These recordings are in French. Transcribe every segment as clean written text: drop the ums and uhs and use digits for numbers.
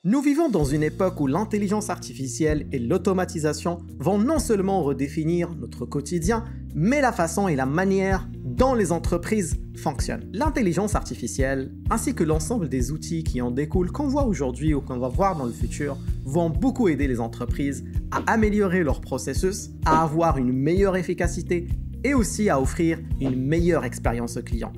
Nous vivons dans une époque où l'intelligence artificielle et l'automatisation vont non seulement redéfinir notre quotidien, mais la façon et la manière dont les entreprises fonctionnent. L'intelligence artificielle, ainsi que l'ensemble des outils qui en découlent, qu'on voit aujourd'hui ou qu'on va voir dans le futur, vont beaucoup aider les entreprises à améliorer leur processus, à avoir une meilleure efficacité et aussi à offrir une meilleure expérience au client.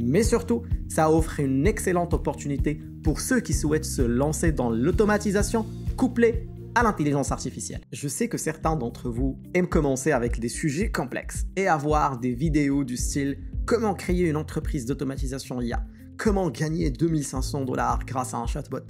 Mais surtout, ça offre une excellente opportunité pour ceux qui souhaitent se lancer dans l'automatisation couplée à l'intelligence artificielle. Je sais que certains d'entre vous aiment commencer avec des sujets complexes et avoir des vidéos du style « Comment créer une entreprise d'automatisation IA »,« Comment gagner 2500 $ grâce à un chatbot ».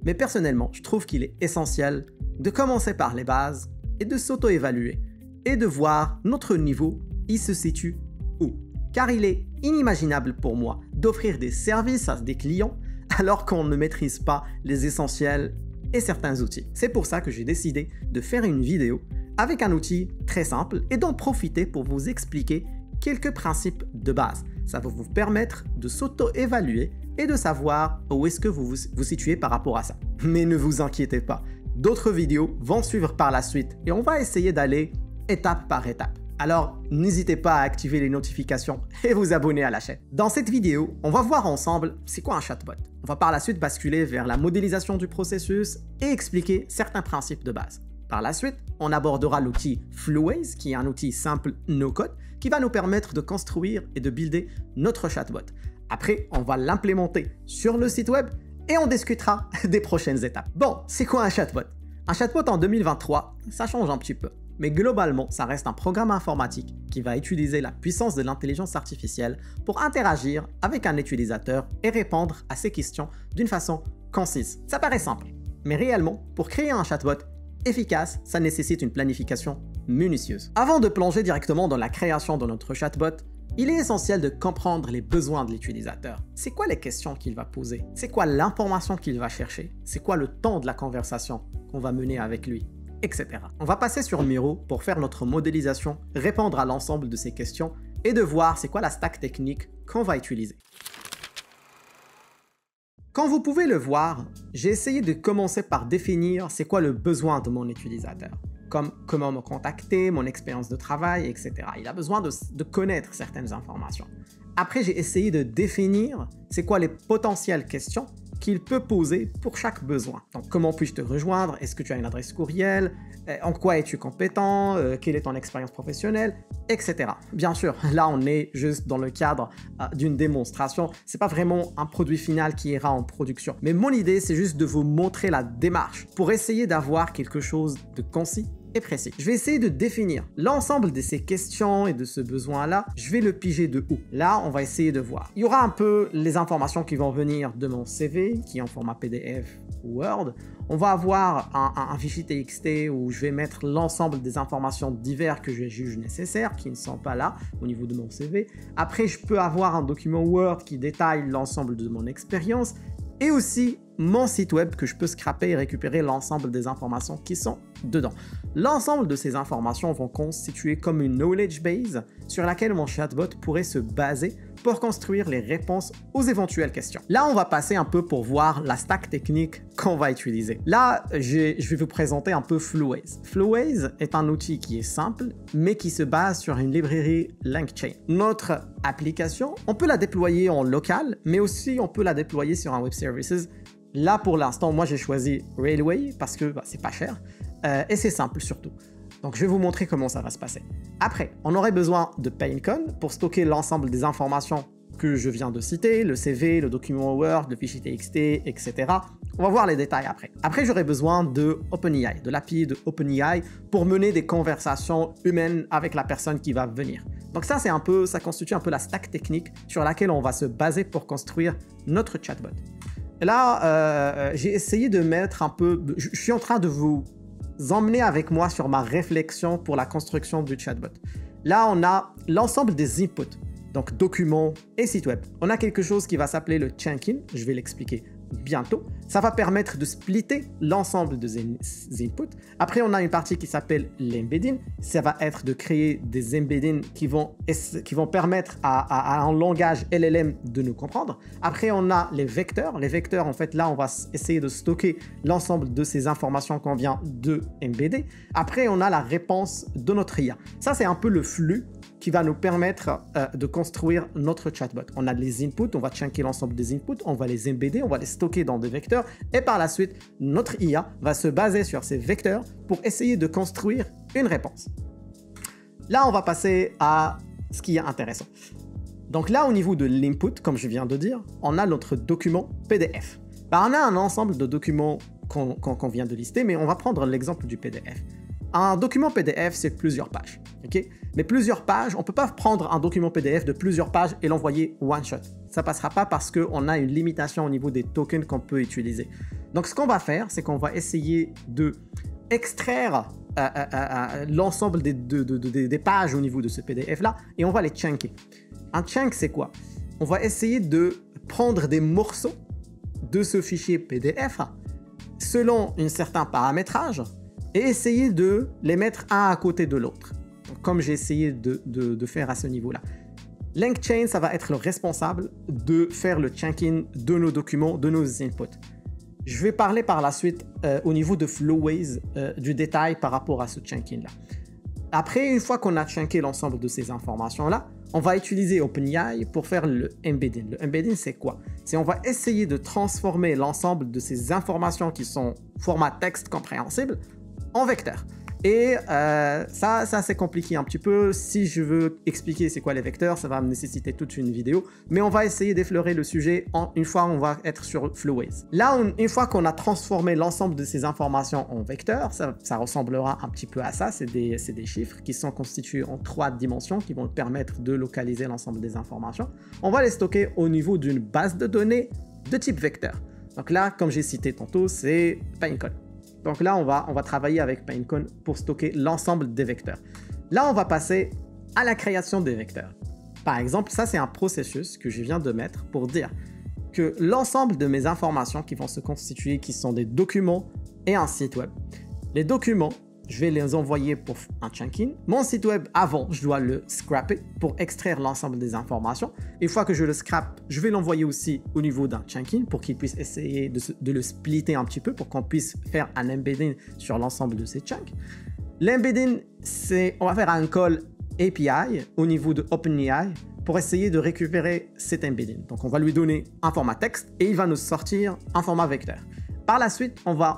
Mais personnellement, je trouve qu'il est essentiel de commencer par les bases et de s'auto-évaluer et de voir notre niveau, il se situe où. Car il est inimaginable pour moi d'offrir des services à des clients alors qu'on ne maîtrise pas les essentiels et certains outils. C'est pour ça que j'ai décidé de faire une vidéo avec un outil très simple et d'en profiter pour vous expliquer quelques principes de base. Ça va vous permettre de s'auto-évaluer et de savoir où est-ce que vous vous situez par rapport à ça. Mais ne vous inquiétez pas, d'autres vidéos vont suivre par la suite et on va essayer d'aller étape par étape. Alors, n'hésitez pas à activer les notifications et vous abonner à la chaîne. Dans cette vidéo, on va voir ensemble c'est quoi un chatbot. On va par la suite basculer vers la modélisation du processus et expliquer certains principes de base. Par la suite, on abordera l'outil Fluways, qui est un outil simple no-code, qui va nous permettre de construire et de builder notre chatbot. Après, on va l'implémenter sur le site web et on discutera des prochaines étapes. Bon, c'est quoi un chatbot? Un chatbot en 2023, ça change un petit peu. Mais globalement, ça reste un programme informatique qui va utiliser la puissance de l'intelligence artificielle pour interagir avec un utilisateur et répondre à ses questions d'une façon concise. Ça paraît simple, mais réellement, pour créer un chatbot efficace, ça nécessite une planification minutieuse. Avant de plonger directement dans la création de notre chatbot, il est essentiel de comprendre les besoins de l'utilisateur. C'est quoi les questions qu'il va poser? C'est quoi l'information qu'il va chercher? C'est quoi le temps de la conversation qu'on va mener avec lui? Etc. On va passer sur Miro pour faire notre modélisation, répondre à l'ensemble de ces questions et de voir c'est quoi la stack technique qu'on va utiliser. Comme vous pouvez le voir, j'ai essayé de commencer par définir c'est quoi le besoin de mon utilisateur, comme comment me contacter, mon expérience de travail, etc. Il a besoin de connaître certaines informations. Après, j'ai essayé de définir c'est quoi les potentielles questions qu'il peut poser pour chaque besoin. Donc, comment puis-je te rejoindre? Est-ce que tu as une adresse courriel? En quoi es-tu compétent? Quelle est ton expérience professionnelle? Etc. Bien sûr, là, on est juste dans le cadre d'une démonstration. C'est pas vraiment un produit final qui ira en production. Mais mon idée, c'est juste de vous montrer la démarche pour essayer d'avoir quelque chose de concis et précis. Je vais essayer de définir l'ensemble de ces questions et de ce besoin-là. Je vais le piger de où? Là, on va essayer de voir. Il y aura un peu les informations qui vont venir de mon CV, qui est en format PDF ou Word. On va avoir un fichier TXT où je vais mettre l'ensemble des informations diverses que je juge nécessaires, qui ne sont pas là au niveau de mon CV. Après, je peux avoir un document Word qui détaille l'ensemble de mon expérience et aussi mon site web que je peux scraper et récupérer l'ensemble des informations qui sont dedans. L'ensemble de ces informations vont constituer comme une knowledge base sur laquelle mon chatbot pourrait se baser pour construire les réponses aux éventuelles questions. Là, on va passer un peu pour voir la stack technique qu'on va utiliser. Là, je vais vous présenter un peu Fluways. Fluways est un outil qui est simple, mais qui se base sur une librairie LangChain. Notre application, on peut la déployer en local, mais aussi on peut la déployer sur un web services. Là, pour l'instant, moi, j'ai choisi Railway parce que c'est pas cher et c'est simple surtout. Donc, je vais vous montrer comment ça va se passer. Après, on aurait besoin de Pinecone pour stocker l'ensemble des informations que je viens de citer, le CV, le document Word, le fichier TXT, etc. On va voir les détails après. Après, j'aurai besoin de OpenAI, de l'API de OpenAI pour mener des conversations humaines avec la personne qui va venir. Donc ça, ça constitue un peu la stack technique sur laquelle on va se baser pour construire notre chatbot. Et là, j'ai essayé de mettre un peu... Je suis en train de vous emmener avec moi sur ma réflexion pour la construction du chatbot. Là, on a l'ensemble des inputs, donc documents et sites web. On a quelque chose qui va s'appeler le chunking, je vais l'expliquer bientôt. Ça va permettre de splitter l'ensemble des inputs. Après, on a une partie qui s'appelle l'embedding. Ça va être de créer des embeddings qui vont permettre à un langage LLM de nous comprendre. Après, on a les vecteurs. Les vecteurs, en fait, là, on va essayer de stocker l'ensemble de ces informations qu'on vient de embedder. Après, on a la réponse de notre IA. Ça, c'est un peu le flux qui va nous permettre de construire notre chatbot. On a les inputs, on va chunker l'ensemble des inputs, on va les embedder, on va les stocker dans des vecteurs et par la suite, notre IA va se baser sur ces vecteurs pour essayer de construire une réponse. Là, on va passer à ce qui est intéressant. Donc là, au niveau de l'input, comme je viens de dire, on a notre document PDF. On a un ensemble de documents qu'on vient de lister, mais on va prendre l'exemple du PDF. Un document PDF, c'est plusieurs pages. Okay? Mais plusieurs pages, on ne peut pas prendre un document PDF de plusieurs pages et l'envoyer one shot. Ça ne passera pas parce qu'on a une limitation au niveau des tokens qu'on peut utiliser. Donc, ce qu'on va faire, c'est qu'on va essayer de extraire l'ensemble des pages au niveau de ce PDF-là et on va les chunker. Un chunk, c'est quoi? On va essayer de prendre des morceaux de ce fichier PDF selon un certain paramétrage et essayer de les mettre un à côté de l'autre, comme j'ai essayé de faire à ce niveau-là. LangChain, ça va être le responsable de faire le chunking de nos documents, de nos inputs. Je vais parler par la suite au niveau de Flowways du détail par rapport à ce chunking-là. Après, une fois qu'on a chunké l'ensemble de ces informations-là, on va utiliser OpenAI pour faire le embedding. Le embedding, c'est quoi? C'est on va essayer de transformer l'ensemble de ces informations qui sont format texte compréhensible en vecteur. Et ça c'est compliqué un petit peu. Si je veux expliquer c'est quoi les vecteurs, ça va me nécessiter toute une vidéo. Mais on va essayer d'effleurer le sujet une fois on va être sur Flowways. Là, une fois qu'on a transformé l'ensemble de ces informations en vecteurs, ça ressemblera un petit peu à ça. C'est des chiffres qui sont constitués en 3 dimensions qui vont permettre de localiser l'ensemble des informations. On va les stocker au niveau d'une base de données de type vecteur. Donc là, comme j'ai cité tantôt, c'est Pinecone. Donc là, on va travailler avec Pinecone pour stocker l'ensemble des vecteurs. Là, on va passer à la création des vecteurs. Par exemple, ça, c'est un processus que je viens de mettre pour dire que l'ensemble de mes informations qui vont se constituer, qui sont des documents et un site web. Les documents, je vais les envoyer pour un chunking. Mon site web, avant, je dois le scraper pour extraire l'ensemble des informations. Une fois que je le scrape, je vais l'envoyer aussi au niveau d'un chunking pour qu'il puisse essayer de le splitter un petit peu pour qu'on puisse faire un embedding sur l'ensemble de ces chunks. L'embedding, on va faire un call API au niveau de OpenAI pour essayer de récupérer cet embedding. Donc, on va lui donner un format texte et il va nous sortir un format vecteur. Par la suite, on va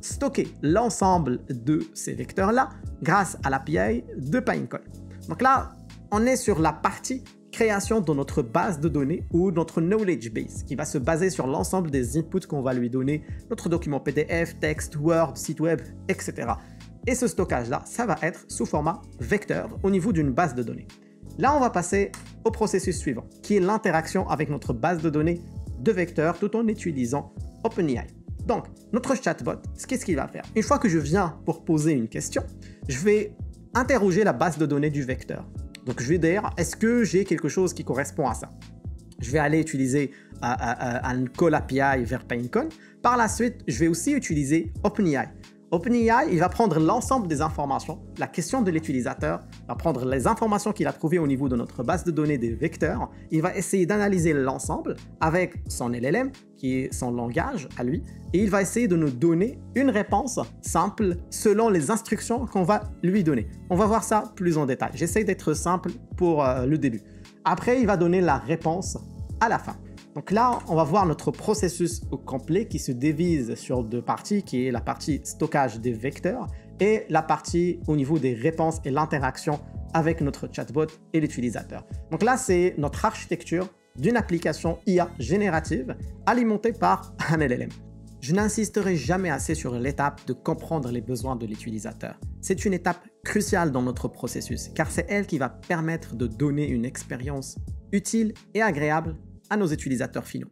stocker l'ensemble de ces vecteurs-là grâce à l'API de Pinecone. Donc là, on est sur la partie création de notre base de données ou notre knowledge base qui va se baser sur l'ensemble des inputs qu'on va lui donner, notre document PDF, texte, Word, site web, etc. Et ce stockage-là, ça va être sous format vecteur au niveau d'une base de données. Là, on va passer au processus suivant, qui est l'interaction avec notre base de données de vecteurs tout en utilisant OpenAI. Donc, notre chatbot, qu'est-ce qu'il va faire? Une fois que je viens pour poser une question, je vais interroger la base de données du vecteur. Donc, je vais dire, est-ce que j'ai quelque chose qui correspond à ça? Je vais aller utiliser un call API vers Pinecone. Par la suite, je vais aussi utiliser OpenAI. OpenAI, il va prendre l'ensemble des informations, la question de l'utilisateur, va prendre les informations qu'il a trouvées au niveau de notre base de données des vecteurs, il va essayer d'analyser l'ensemble avec son LLM, qui est son langage à lui, et il va essayer de nous donner une réponse simple selon les instructions qu'on va lui donner. On va voir ça plus en détail. J'essaie d'être simple pour le début. Après, il va donner la réponse à la fin. Donc là, on va voir notre processus au complet qui se divise sur 2 parties, qui est la partie stockage des vecteurs et la partie au niveau des réponses et l'interaction avec notre chatbot et l'utilisateur. Donc là, c'est notre architecture d'une application IA générative alimentée par un LLM. Je n'insisterai jamais assez sur l'étape de comprendre les besoins de l'utilisateur. C'est une étape cruciale dans notre processus, car c'est elle qui va permettre de donner une expérience utile et agréable à nos utilisateurs finaux.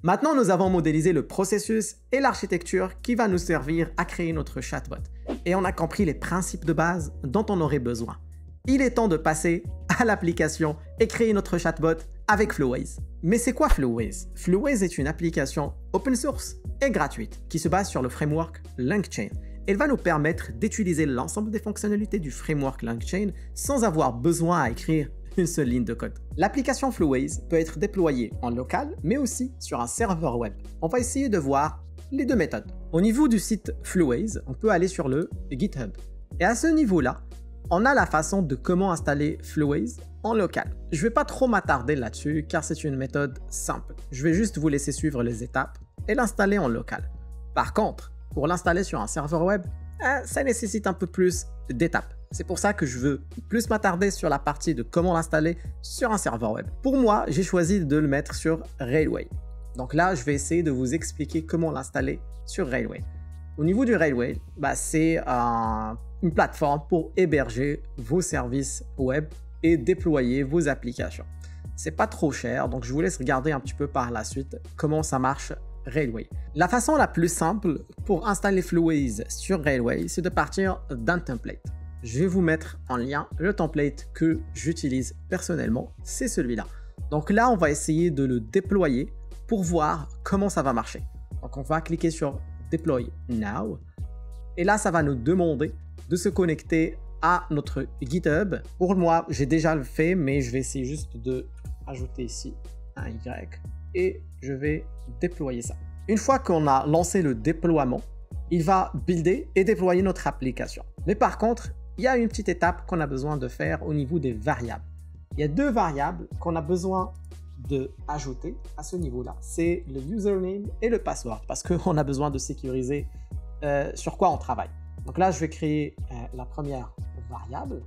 Maintenant, nous avons modélisé le processus et l'architecture qui va nous servir à créer notre chatbot. Et on a compris les principes de base dont on aurait besoin. Il est temps de passer à l'application et créer notre chatbot avec Flowways. Mais c'est quoi Flowways? Flowways est une application open source et gratuite qui se base sur le framework LangChain. Elle va nous permettre d'utiliser l'ensemble des fonctionnalités du framework LangChain sans avoir besoin à écrire une seule ligne de code. L'application Flowways peut être déployée en local, mais aussi sur un serveur web. On va essayer de voir les deux méthodes. Au niveau du site Flowways, on peut aller sur le GitHub. Et à ce niveau-là, on a la façon de comment installer Flowways en local. Je ne vais pas trop m'attarder là-dessus car c'est une méthode simple. Je vais juste vous laisser suivre les étapes et l'installer en local. Par contre, pour l'installer sur un serveur web, ça nécessite un peu plus d'étapes. C'est pour ça que je veux plus m'attarder sur la partie de comment l'installer sur un serveur web. Pour moi, j'ai choisi de le mettre sur Railway. Donc là, je vais essayer de vous expliquer comment l'installer sur Railway. Au niveau du Railway, c'est une plateforme pour héberger vos services web et déployer vos applications. C'est pas trop cher, donc je vous laisse regarder un petit peu par la suite comment ça marche Railway. La façon la plus simple pour installer Flowways sur Railway, c'est de partir d'un template. Je vais vous mettre en lien le template que j'utilise personnellement, c'est celui-là. Donc là, on va essayer de le déployer pour voir comment ça va marcher. Donc on va cliquer sur Deploy Now. Et là, ça va nous demander de se connecter à notre GitHub. Pour moi, j'ai déjà le fait, mais je vais essayer juste de ajouter ici un Y et je vais déployer ça. Une fois qu'on a lancé le déploiement, il va builder et déployer notre application. Mais par contre, il y a une petite étape qu'on a besoin de faire au niveau des variables. Il y a deux variables qu'on a besoin d'ajouter à ce niveau-là. C'est le username et le password parce qu'on a besoin de sécuriser sur quoi on travaille. Donc là, je vais créer la première variable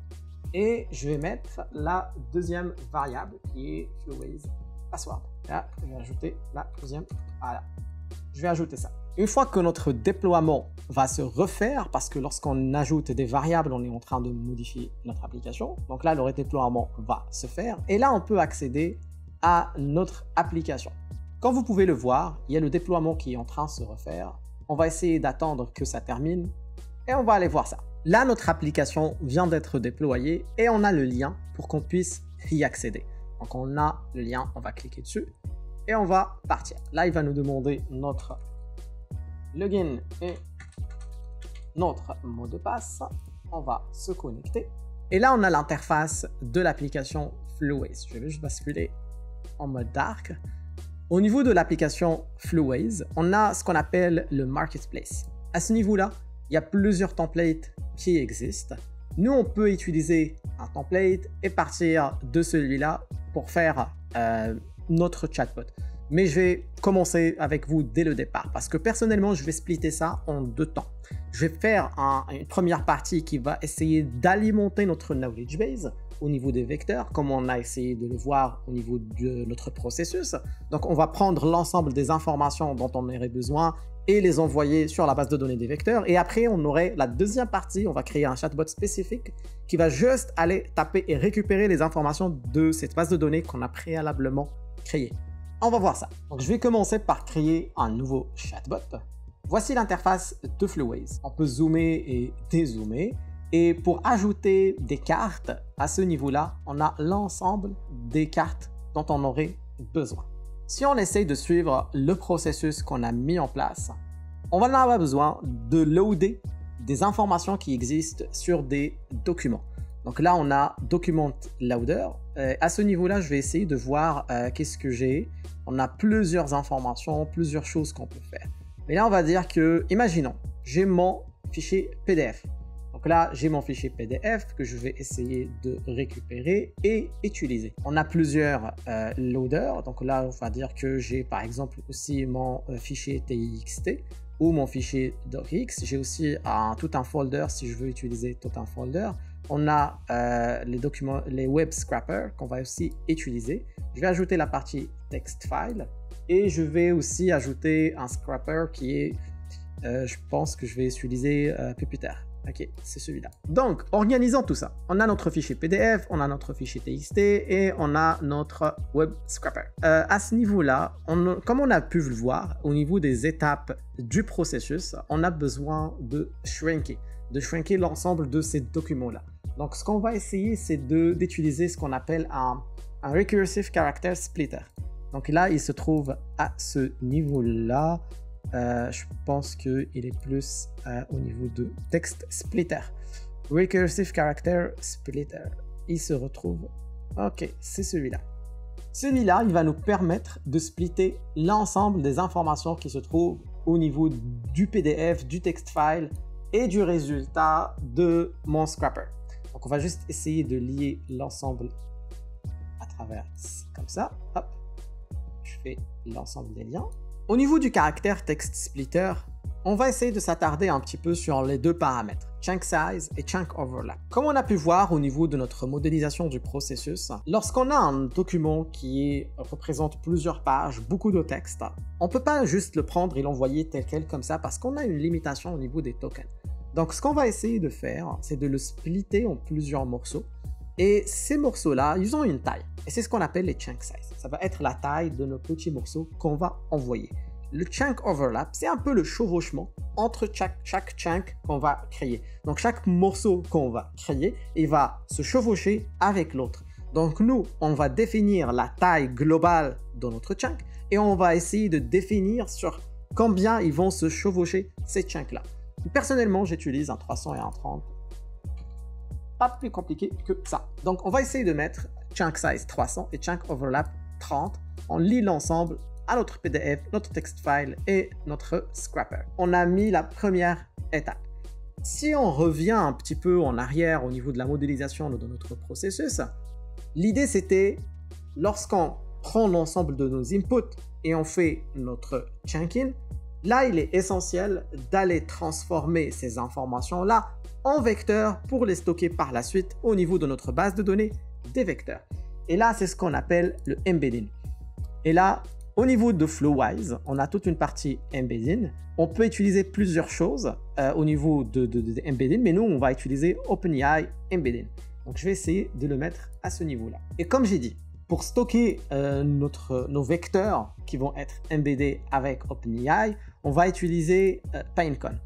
et je vais mettre la deuxième variable qui est Flowways password. Là, je vais ajouter la deuxième. Voilà. Je vais ajouter ça. Une fois que notre déploiement va se refaire, parce que lorsqu'on ajoute des variables, on est en train de modifier notre application. Donc là, le redéploiement va se faire. Et là, on peut accéder à notre application. Comme vous pouvez le voir, il y a le déploiement qui est en train de se refaire. On va essayer d'attendre que ça termine et on va aller voir ça. Là, notre application vient d'être déployée et on a le lien pour qu'on puisse y accéder. Donc, on a le lien, on va cliquer dessus et on va partir. Là, il va nous demander notre login et notre mot de passe. On va se connecter. Et là, on a l'interface de l'application Flowways. Je vais juste basculer en mode dark. Au niveau de l'application Flowways, on a ce qu'on appelle le marketplace. À ce niveau-là, il y a plusieurs templates qui existent. Nous, on peut utiliser un template et partir de celui-là pour faire notre chatbot. Mais je vais commencer avec vous dès le départ parce que personnellement, je vais splitter ça en deux temps. Je vais faire une première partie qui va essayer d'alimenter notre knowledge base au niveau des vecteurs, comme on a essayé de le voir au niveau de notre processus. Donc, on va prendre l'ensemble des informations dont on aurait besoin et les envoyer sur la base de données des vecteurs. Et après, on aurait la deuxième partie, on va créer un chatbot spécifique qui va juste aller taper et récupérer les informations de cette base de données qu'on a préalablement créée. On va voir ça. Donc, je vais commencer par créer un nouveau chatbot. Voici l'interface de Flowways. On peut zoomer et dézoomer. Et pour ajouter des cartes à ce niveau-là, on a l'ensemble des cartes dont on aurait besoin. Si on essaye de suivre le processus qu'on a mis en place, on va en avoir besoin de loader des informations qui existent sur des documents. Donc là, on a Document Loader. À ce niveau-là, je vais essayer de voir qu'est-ce que j'ai. On a plusieurs informations, plusieurs choses qu'on peut faire. Mais là, on va dire que, imaginons, j'ai mon fichier PDF. Donc là, j'ai mon fichier PDF que je vais essayer de récupérer et utiliser. On a plusieurs loaders. Donc là, on va dire que j'ai par exemple aussi mon fichier TXT ou mon fichier docx. J'ai aussi tout un folder si je veux utiliser tout un folder. On a les documents, les web scrappers qu'on va aussi utiliser. Je vais ajouter la partie text file et je vais aussi ajouter un scrapper qui est, je pense que je vais utiliser Puppeteer. Ok, c'est celui-là. Donc, organisons tout ça. On a notre fichier PDF, on a notre fichier TXT et on a notre web scrapper. À ce niveau-là, comme on a pu le voir, au niveau des étapes du processus, on a besoin de shrinker l'ensemble de ces documents-là. Donc, ce qu'on va essayer, c'est d'utiliser ce qu'on appelle un un Recursive Character Splitter. Donc là, il se trouve à ce niveau-là. Je pense qu'il est plus au niveau de Text Splitter. Recursive Character Splitter. Il se retrouve... Ok, c'est celui-là. Celui-là, il va nous permettre de splitter l'ensemble des informations qui se trouvent au niveau du PDF, du text file et du résultat de mon scrapper. Donc, on va juste essayer de lier l'ensemble à travers ici, comme ça. Hop, je fais l'ensemble des liens. Au niveau du caractère text splitter, on va essayer de s'attarder un petit peu sur les deux paramètres, chunk size et chunk overlap. Comme on a pu voir au niveau de notre modélisation du processus, lorsqu'on a un document qui représente plusieurs pages, beaucoup de texte, on ne peut pas juste le prendre et l'envoyer tel quel comme ça parce qu'on a une limitation au niveau des tokens. Donc ce qu'on va essayer de faire, c'est de le splitter en plusieurs morceaux. Et ces morceaux-là, ils ont une taille. Et c'est ce qu'on appelle les chunk size. Ça va être la taille de nos petits morceaux qu'on va envoyer. Le chunk overlap, c'est un peu le chevauchement entre chaque chunk qu'on va créer. Donc chaque morceau qu'on va créer, il va se chevaucher avec l'autre. Donc nous, on va définir la taille globale de notre chunk et on va essayer de définir sur combien ils vont se chevaucher ces chunks-là. Personnellement, j'utilise un 300 et un 30. Pas plus compliqué que ça. Donc on va essayer de mettre chunk size 300 et chunk overlap 30. On lit l'ensemble à notre PDF, notre text file et notre scrapper. On a mis la première étape. Si on revient un petit peu en arrière au niveau de la modélisation de notre processus, l'idée c'était, lorsqu'on prend l'ensemble de nos inputs et on fait notre chunking, là il est essentiel d'aller transformer ces informations-là en vecteurs pour les stocker par la suite au niveau de notre base de données des vecteurs. Et là, c'est ce qu'on appelle le embedding. Et là, au niveau de Flowise, on a toute une partie embedding. On peut utiliser plusieurs choses au niveau de embedding, mais nous, on va utiliser OpenAI embedding. Donc, je vais essayer de le mettre à ce niveau-là. Et comme j'ai dit, pour stocker nos vecteurs qui vont être embeddés avec OpenAI, on va utiliser Pinecone.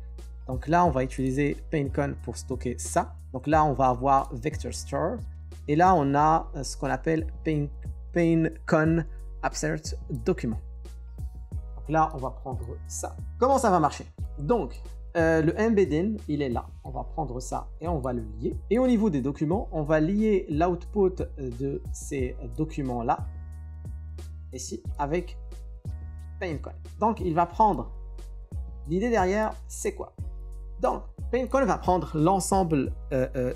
Donc là, on va utiliser Pinecone pour stocker ça. Donc là, on va avoir Vector Store. Et là, on a ce qu'on appelle Pinecone Insert Document. Donc là, on va prendre ça. Comment ça va marcher? Donc, le embedding, il est là. On va prendre ça et on va le lier. Et au niveau des documents, on va lier l'output de ces documents-là, ici, avec Pinecone. Donc, il va prendre... L'idée derrière, c'est quoi? Donc, Pinecone va prendre l'ensemble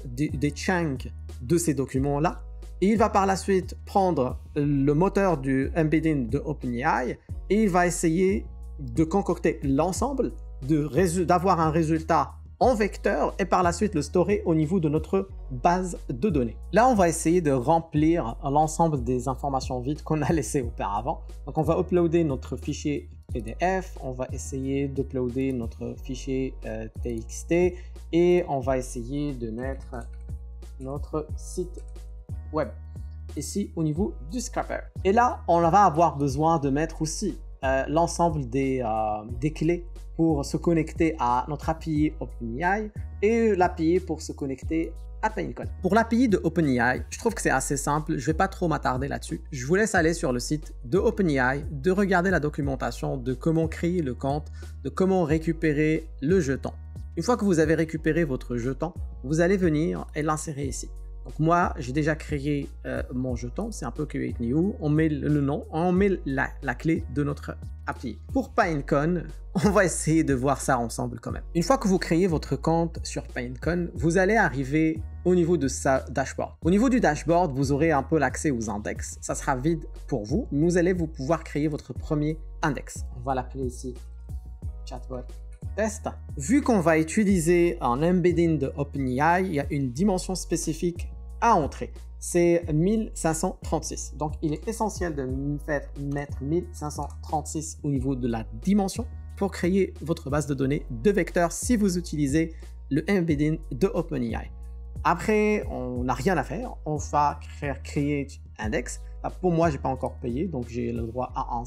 des chunks de ces documents-là et il va par la suite prendre le moteur du embedding de OpenAI et il va essayer de concocter l'ensemble, d'avoir un résultat en vecteur et par la suite le stocker au niveau de notre base de données. Là, on va essayer de remplir l'ensemble des informations vides qu'on a laissées auparavant. Donc, on va uploader notre fichier PDF, on va essayer d'uploader notre fichier TXT et on va essayer de mettre notre site web ici au niveau du scrapper. Et là, on va avoir besoin de mettre aussi l'ensemble des clés pour se connecter à notre API OpenAI et l'API pour se connecter à Pinecone. Pour l'API de OpenAI, je trouve que c'est assez simple, je ne vais pas trop m'attarder là-dessus. Je vous laisse aller sur le site de OpenAI, de regarder la documentation de comment créer le compte, de comment récupérer le jeton. Une fois que vous avez récupéré votre jeton, vous allez venir et l'insérer ici. Donc moi, j'ai déjà créé mon jeton, c'est un peu Create New, on met le nom, on met la clé de notre API. Pour Pinecone, on va essayer de voir ça ensemble quand même. Une fois que vous créez votre compte sur Pinecone, vous allez arriver au niveau de sa dashboard. Au niveau du dashboard, vous aurez un peu l'accès aux index. Ça sera vide pour vous. Vous allez pouvoir créer votre premier index. On va l'appeler ici Chatbot Test. Vu qu'on va utiliser un embedding de OpenAI, il y a une dimension spécifique à entrer. C'est 1536. Donc, il est essentiel de mettre 1536 au niveau de la dimension pour créer votre base de données de vecteurs si vous utilisez le embedding de OpenAI. Après, on n'a rien à faire. On va créer index. Pour moi, je n'ai pas encore payé, donc j'ai le droit à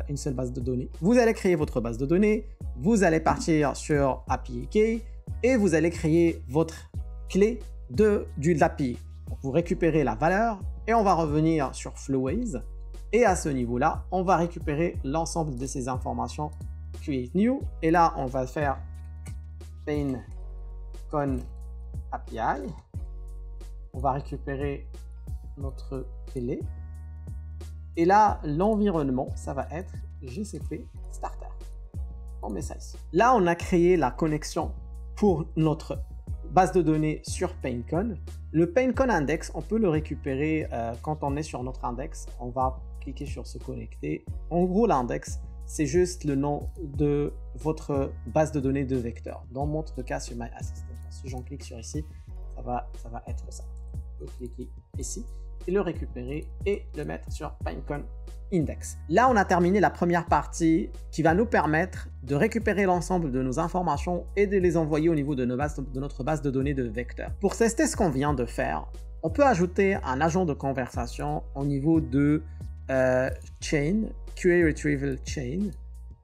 une seule base de données. Vous allez créer votre base de données. Vous allez partir sur API Key et vous allez créer votre clé de l'API. Vous récupérez la valeur Et on va revenir sur Flowways. Et à ce niveau-là, on va récupérer l'ensemble de ces informations Create New. Et là, on va faire PaintCon API. On va récupérer notre clé. Et là, l'environnement, ça va être GCP Starter. On met ça ici. Là, on a créé la connexion pour notre base de données sur PaintCon. Le PaintCon index, on peut le récupérer quand on est sur notre index. On va cliquer sur se connecter. En gros, l'index, c'est juste le nom de votre base de données de vecteur. Dans notre cas, sur My Assistant. Si j'en clique sur ici, ça va être ça. Je peux cliquer ici et le récupérer et le mettre sur PaintCon Index. Là, on a terminé la première partie qui va nous permettre de récupérer l'ensemble de nos informations et de les envoyer au niveau de notre base de données de vecteurs. Pour tester ce qu'on vient de faire, on peut ajouter un agent de conversation au niveau de Chain, QA Retrieval Chain,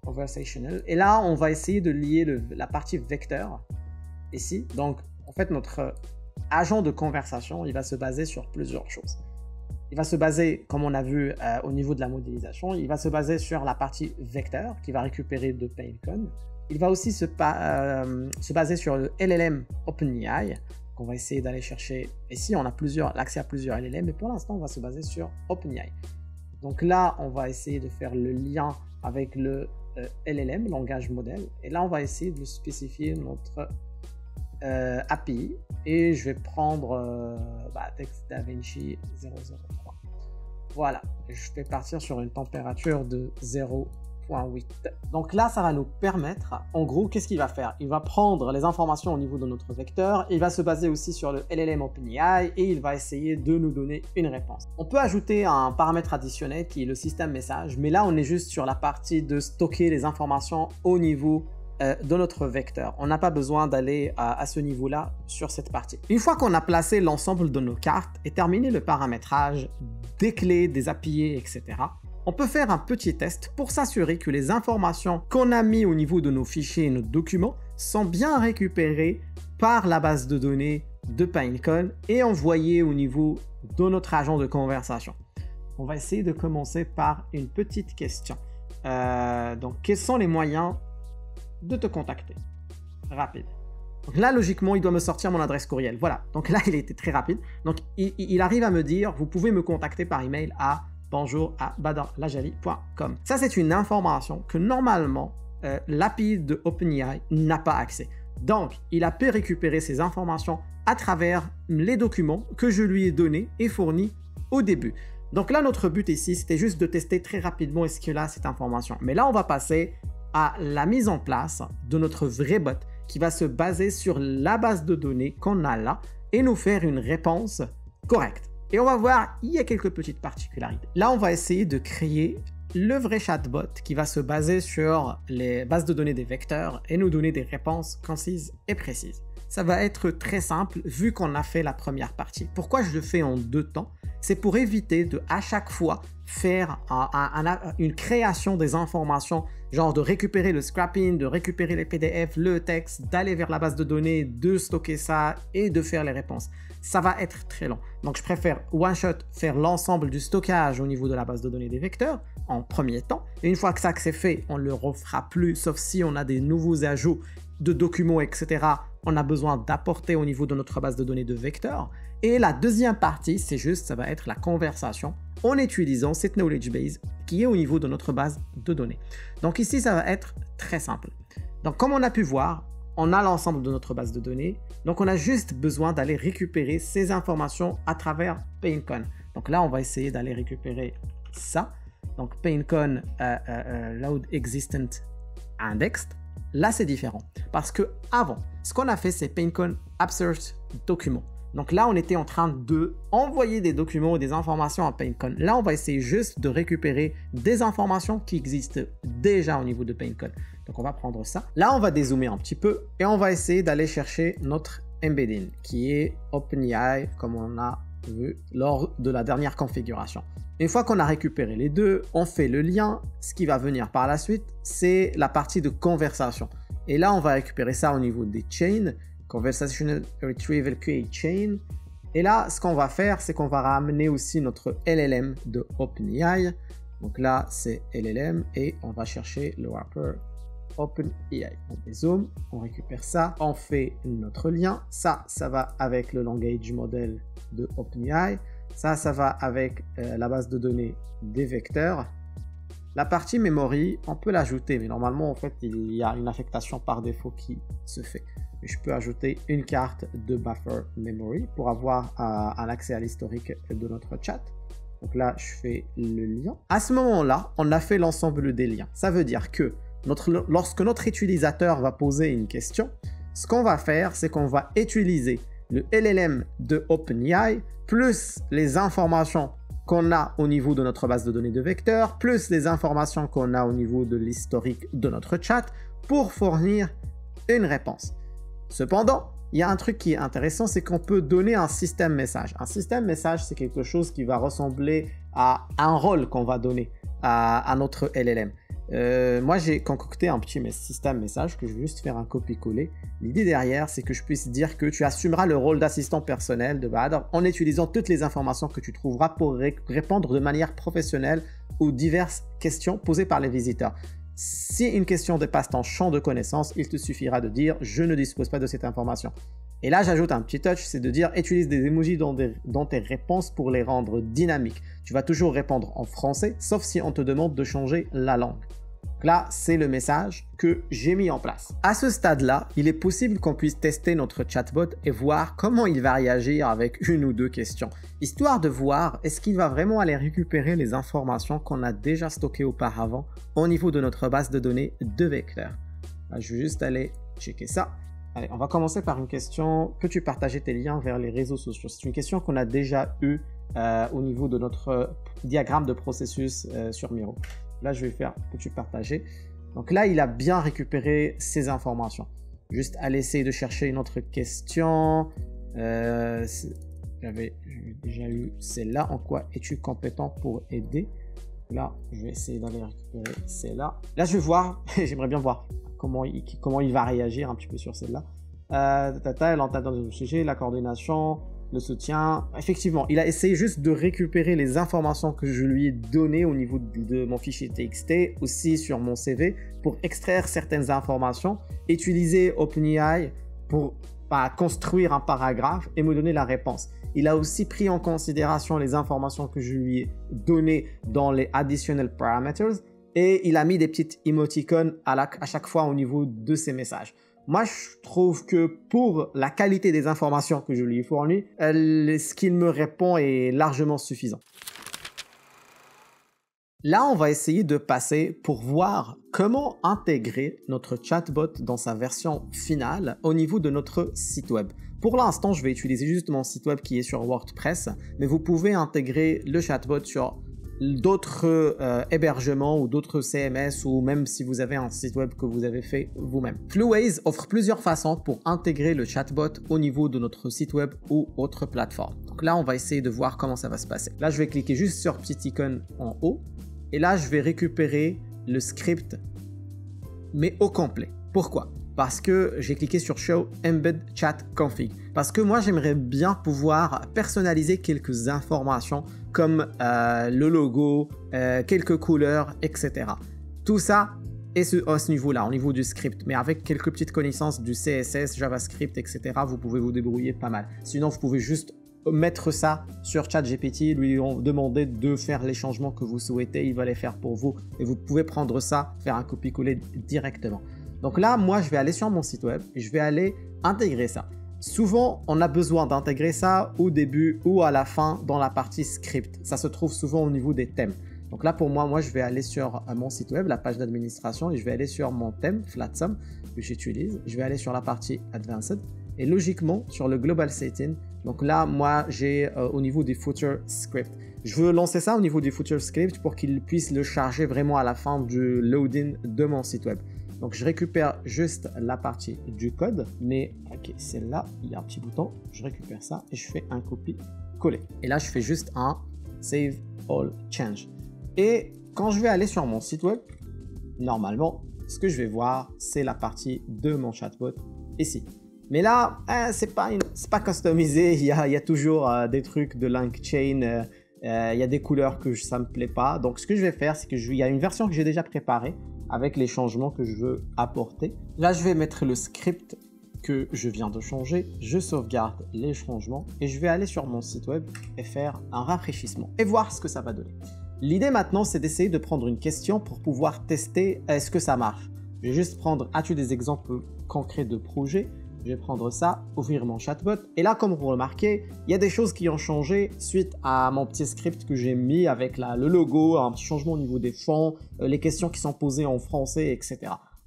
Conversational. Et là, on va essayer de lier la partie vecteur ici. Donc, en fait, notre agent de conversation, il va se baser sur plusieurs choses. Il va se baser, comme on a vu au niveau de la modélisation, il va se baser sur la partie vecteur qui va récupérer de PaintCon. Il va aussi se baser sur le LLM OpenAI qu'on va essayer d'aller chercher. Ici, on a l'accès à plusieurs LLM, mais pour l'instant, on va se baser sur OpenAI. Donc là, on va essayer de faire le lien avec le LLM, langage modèle. Et là, on va essayer de spécifier notre API. Et je vais prendre texte DaVinci 003. Voilà, je vais partir sur une température de 0.8. Donc là, ça va nous permettre, en gros, qu'est-ce qu'il va faire? Il va prendre les informations au niveau de notre vecteur, il va se baser aussi sur le LLM OpenAI et il va essayer de nous donner une réponse. On peut ajouter un paramètre additionnel qui est le système message, mais là, on est juste sur la partie de stocker les informations au niveau de notre vecteur. On n'a pas besoin d'aller à ce niveau-là sur cette partie. Une fois qu'on a placé l'ensemble de nos cartes et terminé le paramétrage des clés, des API, etc., on peut faire un petit test pour s'assurer que les informations qu'on a mis au niveau de nos fichiers et nos documents sont bien récupérées par la base de données de PaintCon et envoyées au niveau de notre agent de conversation. On va essayer de commencer par une petite question. Donc, quels sont les moyens de te contacter? Rapide. Donc là, logiquement, il doit me sortir mon adresse courriel. Voilà. Donc là, il était très rapide. Donc, il arrive à me dire, vous pouvez me contacter par email à bonjour@badarlajali.com. Ça, c'est une information que normalement, l'API de OpenAI n'a pas accès. Donc, il a pu récupérer ces informations à travers les documents que je lui ai donnés et fournis au début. Donc là, notre but ici, c'était juste de tester très rapidement est-ce qu'il a cette information. Mais là, on va passer à la mise en place de notre vrai bot qui va se baser sur la base de données qu'on a là et nous faire une réponse correcte. Et on va voir, il y a quelques petites particularités. Là, on va essayer de créer le vrai chatbot qui va se baser sur les bases de données des vecteurs et nous donner des réponses concises et précises. Ça va être très simple vu qu'on a fait la première partie. Pourquoi je le fais en 2 temps? C'est pour éviter de à chaque fois faire une création des informations, genre de récupérer le scrapping, de récupérer les PDF, le texte, d'aller vers la base de données, de stocker ça et de faire les réponses. Ça va être très long. Donc, je préfère one shot faire l'ensemble du stockage au niveau de la base de données des vecteurs en premier temps. Et une fois que ça c'est fait, on ne le refera plus, sauf si on a des nouveaux ajouts de documents, etc. On a besoin d'apporter au niveau de notre base de données de vecteurs. Et la deuxième partie, c'est juste, ça va être la conversation en utilisant cette knowledge base qui est au niveau de notre base de données. Donc ici, ça va être très simple. Donc comme on a pu voir, on a l'ensemble de notre base de données. Donc on a juste besoin d'aller récupérer ces informations à travers PaintCon. Donc là, on va essayer d'aller récupérer ça. Donc PaintCon Load Existent Indexed. Là, c'est différent parce que avant, ce qu'on a fait, c'est PaintCon Abstract Document. Donc là, on était en train de envoyer des documents ou des informations à PaintCon. Là, on va essayer juste de récupérer des informations qui existent déjà au niveau de PaintCon. Donc, on va prendre ça. Là, on va dézoomer un petit peu et on va essayer d'aller chercher notre embedding qui est OpenAI comme on a vu lors de la dernière configuration. Une fois qu'on a récupéré les deux, on fait le lien. Ce qui va venir par la suite, c'est la partie de conversation. Et là, on va récupérer ça au niveau des chains. Conversational Retrieval QA Chain. Et là, ce qu'on va faire, c'est qu'on va ramener aussi notre LLM de OpenAI. Donc là, c'est LLM et on va chercher le wrapper OpenAI. On dézoome, on récupère ça, on fait notre lien. Ça va avec le language model de OpenAI. Ça va avec la base de données des vecteurs. La partie memory, on peut l'ajouter, mais normalement, en fait, il y a une affectation par défaut qui se fait. Mais je peux ajouter une carte de buffer memory pour avoir un accès à l'historique de notre chat. Donc là, je fais le lien. À ce moment-là, on a fait l'ensemble des liens. Ça veut dire que lorsque notre utilisateur va poser une question, ce qu'on va faire, c'est qu'on va utiliser le LLM de OpenAI plus les informations qu'on a au niveau de notre base de données de vecteurs, plus les informations qu'on a au niveau de l'historique de notre chat pour fournir une réponse. Cependant, il y a un truc qui est intéressant, c'est qu'on peut donner un système message. Un système message, c'est quelque chose qui va ressembler à un rôle qu'on va donner à notre LLM. Moi, j'ai concocté un petit système message que je vais juste faire un copier-coller. L'idée derrière, c'est que je puisse dire que tu assumeras le rôle d'assistant personnel de Badr en utilisant toutes les informations que tu trouveras pour répondre de manière professionnelle aux diverses questions posées par les visiteurs. Si une question dépasse ton champ de connaissances, il te suffira de dire « je ne dispose pas de cette information ». Et là, j'ajoute un petit touch, c'est de dire « utilise des emojis dans tes réponses pour les rendre dynamiques ». Tu vas toujours répondre en français, sauf si on te demande de changer la langue. Donc là, c'est le message que j'ai mis en place. À ce stade-là, il est possible qu'on puisse tester notre chatbot et voir comment il va réagir avec une ou deux questions, histoire de voir est-ce qu'il va vraiment aller récupérer les informations qu'on a déjà stockées auparavant au niveau de notre base de données de vecteurs. Là, je vais juste aller checker ça. Allez, on va commencer par une question. Peux-tu partager tes liens vers les réseaux sociaux? C'est une question qu'on a déjà eue au niveau de notre diagramme de processus sur Miro. Là, je vais faire peux-tu partager. Donc là, il a bien récupéré ces informations. Juste aller essayer de chercher une autre question. J'avais déjà eu celle-là. En quoi es-tu compétent pour aider? Là, je vais essayer d'aller récupérer celle-là. Là, je vais voir, j'aimerais bien voir comment il va réagir un petit peu sur celle-là. L'entente de sujet, la coordination, le soutien. Effectivement, il a essayé juste de récupérer les informations que je lui ai données au niveau de mon fichier TXT, aussi sur mon CV, pour extraire certaines informations, utiliser OpenAI pour construire un paragraphe et me donner la réponse. Il a aussi pris en considération les informations que je lui ai données dans les additional parameters et il a mis des petites émoticônes à chaque fois au niveau de ses messages. Moi, je trouve que pour la qualité des informations que je lui ai fournies, ce qu'il me répond est largement suffisant. Là, on va essayer de passer pour voir comment intégrer notre chatbot dans sa version finale au niveau de notre site web. Pour l'instant, je vais utiliser juste mon site web qui est sur WordPress, mais vous pouvez intégrer le chatbot sur d'autres hébergements ou d'autres CMS ou même si vous avez un site web que vous avez fait vous-même. Fluways offre plusieurs façons pour intégrer le chatbot au niveau de notre site web ou autre plateforme. Donc là, on va essayer de voir comment ça va se passer. Là, je vais cliquer juste sur petite icône en haut et là, je vais récupérer le script mais au complet. Pourquoi? Parce que j'ai cliqué sur Show Embed Chat Config. Parce que moi, j'aimerais bien pouvoir personnaliser quelques informations comme le logo, quelques couleurs, etc. Tout ça est à ce niveau-là, au niveau du script. Mais avec quelques petites connaissances du CSS, JavaScript, etc., vous pouvez vous débrouiller pas mal. Sinon, vous pouvez juste mettre ça sur ChatGPT, lui demander de faire les changements que vous souhaitez. Il va les faire pour vous. Et vous pouvez prendre ça, faire un copier-coller directement. Donc là, moi, je vais aller sur mon site web et je vais aller intégrer ça. Souvent, on a besoin d'intégrer ça au début ou à la fin dans la partie script. Ça se trouve souvent au niveau des thèmes. Donc là, pour moi, je vais aller sur mon site web, la page d'administration, et je vais aller sur mon thème, FlatSum, que j'utilise. Je vais aller sur la partie Advanced et logiquement sur le Global Setting. Donc là, moi, j'ai au niveau des footer script. Je veux lancer ça au niveau du footer script pour qu'il puisse le charger vraiment à la fin du loading de mon site web. Donc, je récupère juste la partie du code, mais ok, celle-là, il y a un petit bouton, je récupère ça et je fais un copier-coller. Et là, je fais juste un Save All Change. Et quand je vais aller sur mon site web, normalement, ce que je vais voir, c'est la partie de mon chatbot ici. Mais là, c'est pas customisé, il y a toujours des trucs de LangChain, il y a des couleurs que ça me plaît pas. Donc ce que je vais faire, c'est que il y a une version que j'ai déjà préparée avec les changements que je veux apporter. Là, je vais mettre le script que je viens de changer, je sauvegarde les changements et je vais aller sur mon site web et faire un rafraîchissement et voir ce que ça va donner. L'idée maintenant, c'est d'essayer de prendre une question pour pouvoir tester est-ce que ça marche. Je vais juste prendre, as-tu des exemples concrets de projets? Je vais prendre ça, ouvrir mon chatbot. Et là, comme vous remarquez, il y a des choses qui ont changé suite à mon petit script que j'ai mis avec le logo, un petit changement au niveau des fonds, les questions qui sont posées en français, etc.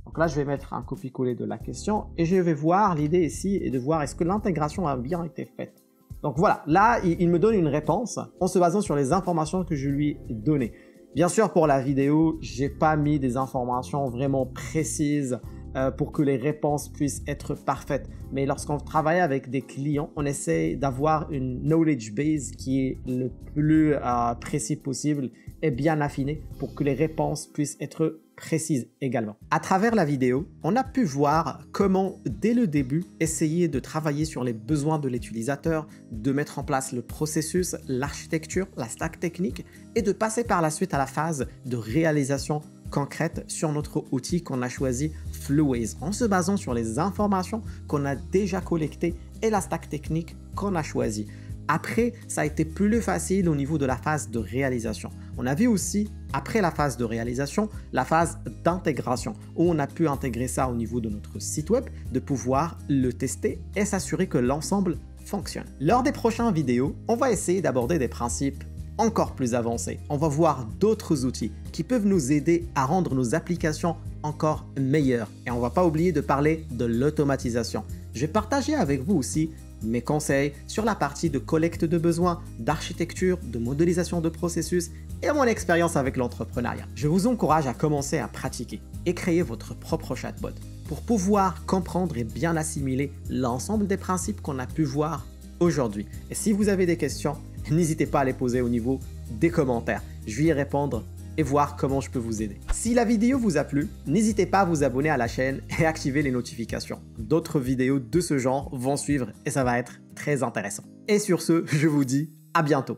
Donc là, je vais mettre un copier-coller de la question et je vais voir, l'idée ici est de voir est-ce que l'intégration a bien été faite. Donc voilà, là, il me donne une réponse en se basant sur les informations que je lui ai données. Bien sûr, pour la vidéo, j'ai pas mis des informations vraiment précises pour que les réponses puissent être parfaites. Mais lorsqu'on travaille avec des clients, on essaie d'avoir une knowledge base qui est le plus précis possible et bien affinée pour que les réponses puissent être précises également. À travers la vidéo, on a pu voir comment, dès le début, essayer de travailler sur les besoins de l'utilisateur, de mettre en place le processus, l'architecture, la stack technique et de passer par la suite à la phase de réalisation concrète sur notre outil qu'on a choisi, Fluways, en se basant sur les informations qu'on a déjà collectées et la stack technique qu'on a choisie. Après, ça a été plus facile au niveau de la phase de réalisation. On a vu aussi, après la phase de réalisation, la phase d'intégration, où on a pu intégrer ça au niveau de notre site web, de pouvoir le tester et s'assurer que l'ensemble fonctionne. Lors des prochaines vidéos, on va essayer d'aborder des principes encore plus avancés. On va voir d'autres outils qui peuvent nous aider à rendre nos applications encore meilleures. Et on ne va pas oublier de parler de l'automatisation. Je vais partager avec vous aussi mes conseils sur la partie de collecte de besoins, d'architecture, de modélisation de processus et mon expérience avec l'entrepreneuriat. Je vous encourage à commencer à pratiquer et créer votre propre chatbot pour pouvoir comprendre et bien assimiler l'ensemble des principes qu'on a pu voir aujourd'hui. Et si vous avez des questions, n'hésitez pas à les poser au niveau des commentaires. Je vais y répondre et voir comment je peux vous aider. Si la vidéo vous a plu, n'hésitez pas à vous abonner à la chaîne et activer les notifications. D'autres vidéos de ce genre vont suivre et ça va être très intéressant. Et sur ce, je vous dis à bientôt.